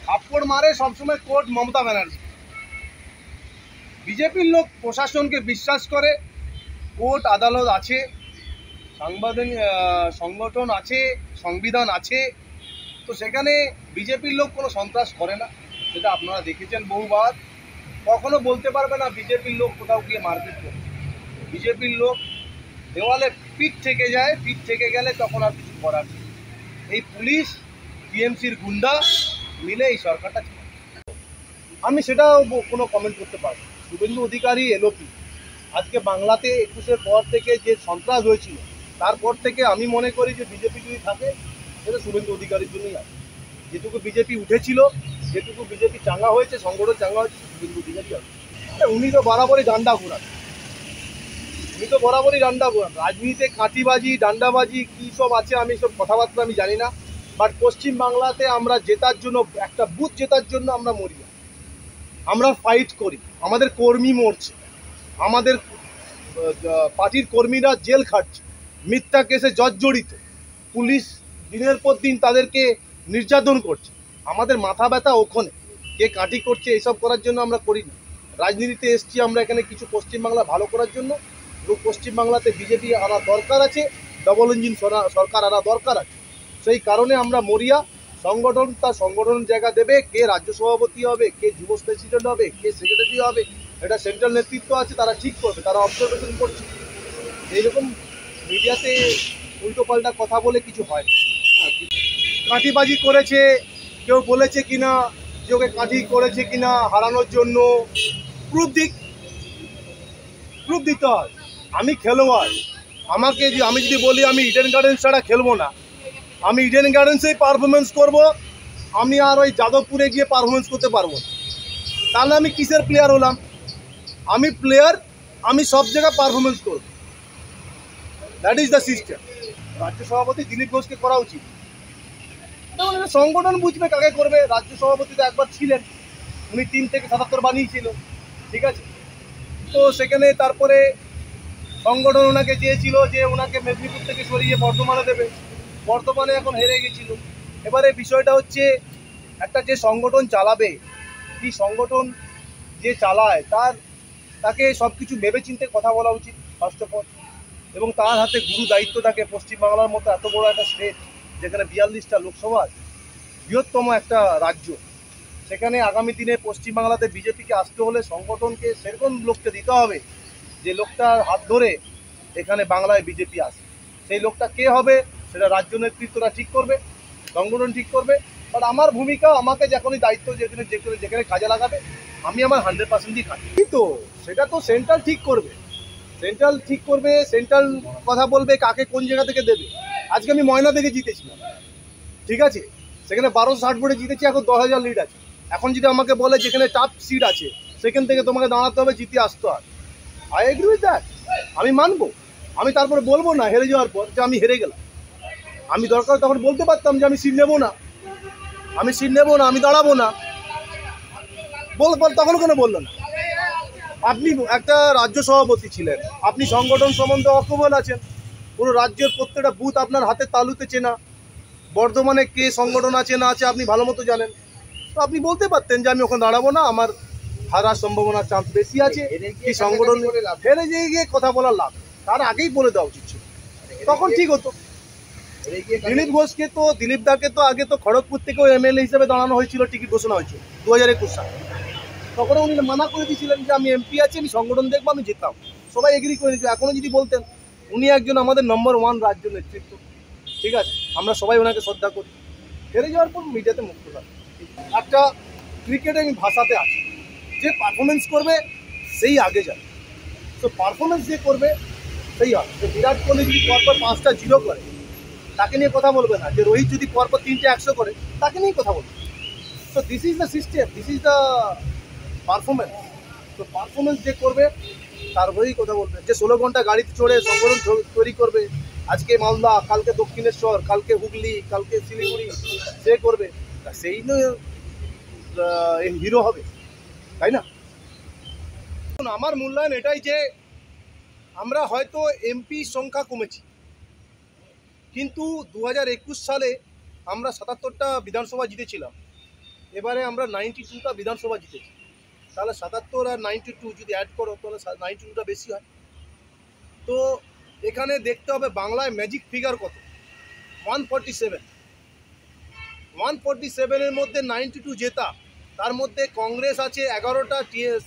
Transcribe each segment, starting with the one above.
থাপ্পড় মারে সবসময় কোর্ট মমতা ব্যানার্জি। বিজেপির লোক প্রশাসনকে বিশ্বাস করে, কোর্ট আদালত আছে, সাংবিধানিক সংগঠন আছে, সংবিধান আছে, তো সেখানে বিজেপির লোক কোনো সন্ত্রাস করে না। সেটা আপনারা দেখেছেন বহুবার। কখনো বলতে পারবে না বিজেপির লোক কোথাও গিয়ে মারপিট করে। বিজেপির লোক দেওয়ালে পিঠ থেকে যায়, পিঠ থেকে গেলে তখন আর কিছু করার নেই। এই পুলিশ টিএমসির গুন্ডা মিলে এই সরকারটা চালায়। আমি সেটাও কোনো কমেন্ট করতে পারবো না। শুভেন্দু অধিকারী এলো কি, আজকে বাংলাতে 21-এর পর থেকে যে সন্ত্রাস হয়েছিল, তারপর থেকে আমি মনে করি যে বিজেপি যদি থাকে সেটা শুভেন্দু অধিকারীর জন্যই আছে। যেটুকু বিজেপি উঠেছিল, যেটুকু বিজেপি চাঙ্গা হয়েছে, সংগঠন চাঙ্গা হয়েছে, শুভেন্দু অধিকারী আছে। উনি তো বরাবরই ডান্ডা ঘোরান, রাজনীতিতে কাঁটিবাজি, ডান্ডাবাজি কী সব আছে আমি সব কথাবার্তা আমি জানি না। বাট পশ্চিমবাংলাতে আমরা জেতার জন্য, একটা বুথ জেতার জন্য আমরা মরি না, আমরা ফাইট করি। আমাদের কর্মী মরছে, আমাদের পার্টির কর্মীরা জেল খাটছে, মিথ্যা কেসে জর্জরিত, পুলিশ দিনের পর দিন তাদেরকে নির্যাতন করছে। আমাদের মাথা ব্যথা ওখানে, কে কাটি করছে এসব করার জন্য আমরা করি না। রাজনীতিতে এসছি আমরা এখানে কিছু পশ্চিমবাংলা ভালো করার জন্য, এবং পশ্চিমবাংলাতে বিজেপি আনা দরকার আছে, ডবল ইঞ্জিন সরকার আনা দরকার আছে। সেই কারণে আমরা মরিয়া। সংগঠন তার সংগঠনের জায়গা দেবে, কে রাজ্য সভাপতি হবে, কে যুব প্রেসিডেন্ট হবে, কে সেক্রেটারি হবে, এটা সেন্ট্রাল নেতৃত্ব আছে, তারা ঠিক করবে, তারা অবজারভেশন করছে। এইরকম মিডিয়াতে উল্টোপাল্টা কথা বলে কিছু হয় না। কাঁটিবাজি করেছে, কেউ বলেছে কিনা যে ওকে কাঁটি করেছে কিনা হারানোর জন্য, প্রুফ দিতে হয়। আমি খেলোয়াড়, আমি যদি বলি আমি ইডেন গার্ডেন্স ছাড়া খেলবো না, আমি ইডেন গার্ডেন্সেই পারফরমেন্স করব, আমি আর ওই যাদবপুরে গিয়ে পারফরমেন্স করতে পারবো না। তাহলে আমি কিসের প্লেয়ার হলাম? আমি প্লেয়ার, আমি সব জায়গায় পারফরমেন্স করব। That is the system. রাজ্য সভাপতি দিলীপ ঘোষকে করা উচিত। সংগঠন বুঝবে কাকে করবে। রাজ্য সভাপতি তো একবার ছিলেন, উনি 3 থেকে 77 বানিয়েছিল, ঠিক আছে। তো সেখানে তারপরে সংগঠন ওনাকে চেয়েছিল যে ওনাকে মেদিনীপুর থেকে সরিয়ে বর্ধমানে দেবে, বর্ধমানে এখন হেরে গেছিল। এবারে বিষয়টা হচ্ছে, একটা যে সংগঠন চালাবে, কি সংগঠন যে চালায় তাকে সব কিছু ভেবেচিন্তে কথা বলা উচিত ফার্স্ট অফ অল। এবং তার হাতে গুরু দায়িত্ব থাকে। পশ্চিমবাংলার মতো এত বড় একটা স্টেট, যেখানে 42টা লোকসভা, বৃহত্তম একটা রাজ্য, সেখানে আগামী দিনে পশ্চিমবাংলাতে বিজেপিকে আসতে হলে সংগঠনকে সেরকম লোককে দিতে হবে যে লোকটার হাত ধরে এখানে বাংলায় বিজেপি আসে। সেই লোকটা কে হবে সেটা রাজ্য নেতৃত্বরা ঠিক করবে, সংগঠন ঠিক করবে। বাট আমার ভূমিকা, আমাকে যখনই দায়িত্ব যেখানে কাজে লাগাবে, আমি আমার 100%ই কাজ। তো সেটা তো সেন্ট্রাল ঠিক করবে, সেন্ট্রাল কথা বলবে কাকে কোন জায়গা থেকে দেবে। আজকে আমি ময়না থেকে জিতেছিলাম, ঠিক আছে, সেখানে 1260 ভোটে জিতেছি, এখন 10,000 লিড আছে। এখন যদি আমাকে বলে যেখানে টাফ সিট আছে সেখান থেকে তোমাকে দাঁড়াতে হবে, জিতে আসতে হয়, আই এগ্রি উইথ দ্যাট, আমি মানবো। আমি তারপরে বলবো না হেরে যাওয়ার পর যে আমি হেরে গেলাম। আমি দরকার তখন বলতে পারতাম যে আমি সিট নেবো না, আমি দাঁড়াবো না, তখন কোনো বললো না। আপনি একটা রাজ্য সভাপতি ছিলেন, আপনি সংগঠন সম্বন্ধে অকবল আছেন, পুরো রাজ্যের প্রত্যেকটা বুথ আপনার হাতের তালুতে চেনা, বর্ধমানে কে সংগঠন আছে না আছে আপনি ভালো মতো জানেন। তো আপনি বলতে পারতেন যে আমি ওখানে দাঁড়াবো না, আমার হারার সম্ভাবনার চান্স বেশি আছে। কি সংগঠন হেরে গিয়ে কথা বলার লাভ, তার আগেই বলে দেওয়া উচিত ছিল, তখন ঠিক হতো। দিলীপ দাকে তো আগে তো খড়গপুর থেকেও এমএলএ হিসেবে দাঁড়ানো হয়েছিল, টিকিট ঘোষণা হয়েছিল 2021 সালে। তখন উনি মানা করে দিয়েছিলেন যে আমি এমপি আছি, আমি সংগঠন দেখবো, আমি যেতাম, সবাই এগ্রি করে নিয়েছিল। এখনও যদি বলতেন, উনি একজন আমাদের নম্বর 1 রাজ্য নেতৃত্ব, ঠিক আছে, আমরা সবাই ওনাকে শ্রদ্ধা করি। হেরে যাওয়ার পর মিডিয়াতে মুক্ত থাকে। একটা ক্রিকেটে আমি ভাষাতে আছি, যে পারফরমেন্স করবে সেই আগে যাবে। তো পারফরমেন্স যে করবে সেই হবে। যে বিরাট কোহলি যদি পরপর 5টা 0 করে, তাকে নিয়ে কথা বলবে না। যে রোহিত যদি পরপর 3টে 100 করে, তাকে নিয়েই কথা বলবে। তো this is the system, this is the performance. তো পারফরমেন্স যে করবে তার হয়েই কথা বলবে। যে 16 ঘন্টা গাড়িতে চড়ে সংগঠন তৈরি করবে, আজকে মালদা, কালকে দক্ষিণেশ্বর, কালকে হুগলি, কালকে শিলিগুড়ি, সে করবে, সেই হিরো হবে, তাই না? আমার মূল্যায়ন এটাই যে আমরা হয়তো এমপি সংখ্যা কমেছি, কিন্তু 2021 সালে আমরা 77টা বিধানসভা জিতেছিলাম, এবারে আমরা 92টা বিধানসভা জিতেছি, তাহলে 77 আর 92 যদি অ্যাড করো তাহলে 92টা বেশি হয়। তো এখানে দেখতে হবে বাংলায় ম্যাজিক ফিগার কত, 147। 147-এর মধ্যে 92 জেতা, তার মধ্যে কংগ্রেস আছে 11টা,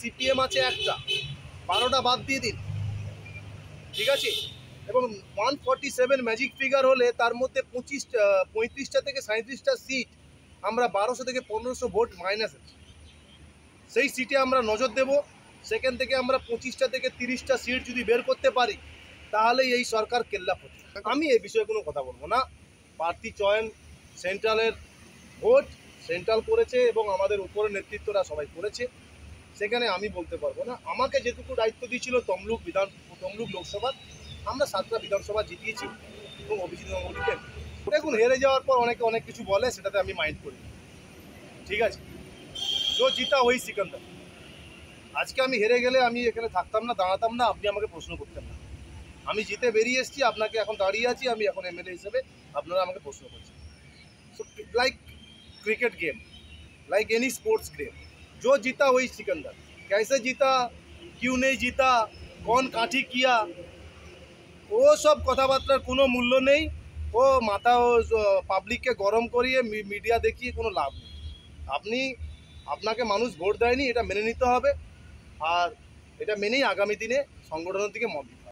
সিপিএম আছে 1টা, 12টা বাদ দিয়ে দিন, ঠিক আছে। এবং 147 ম্যাজিক ফিগার হলে তার মধ্যে 35টা থেকে 37টা সিট আমরা 1200 থেকে 1500 ভোট মাইনাস আছে, সেই সিটে আমরা নজর দেব। সেখান থেকে আমরা 25টা থেকে 30টা সিট যদি বের করতে পারি তাহলে এই সরকার কেল্লাফতে। আমি এই বিষয়ে কোনো কথা বলবো না। প্রার্থী চয়ন সেন্ট্রালের ভোট সেন্ট্রাল করেছে এবং আমাদের উপরের নেতৃত্বরা সবাই করেছে, সেখানে আমি বলতে পারবো না। আমাকে যেটুকু দায়িত্ব দিয়েছিল তমলুক লোকসভা, আমরা 7টা বিধানসভা জিতিয়েছি এবং অভিজিৎ গাঙ্গুলিকে। দেখুন, হেরে যাওয়ার পর অনেকে অনেক কিছু বলে, সেটাতে আমি মাইন্ড করি, ঠিক আছে। जो जीता वही सिकंदर। আজকে আমি হেরে গেলে আমি এখানে থাকতাম না, দাঁড়াতাম না, আপনি আমাকে প্রশ্ন করতেন না। আমি জিতে বেরিয়ে এসেছি, আপনাকে এখন দাঁড়িয়ে আছি, আমি এখন এমএলএ হিসেবে, আপনারা আমাকে প্রশ্ন করছেন। So like cricket game, like any sports game, जो जीता वही सिकंदर। कैसे जीता, क्यों नहीं जीता, कौन काठी किया, ও সব কথাবার্তার কোনো মূল্য নেই। ও মাথা পাবলিককে গরম করিয়ে মিডিয়া দেখিয়ে কোনো লাভ নেই। আপনাকে মানুষ ভোট দেয়নি, এটা মেনে নিতে হবে, আর এটা মেনেই আগামী দিনে সংগঠনের দিকে মত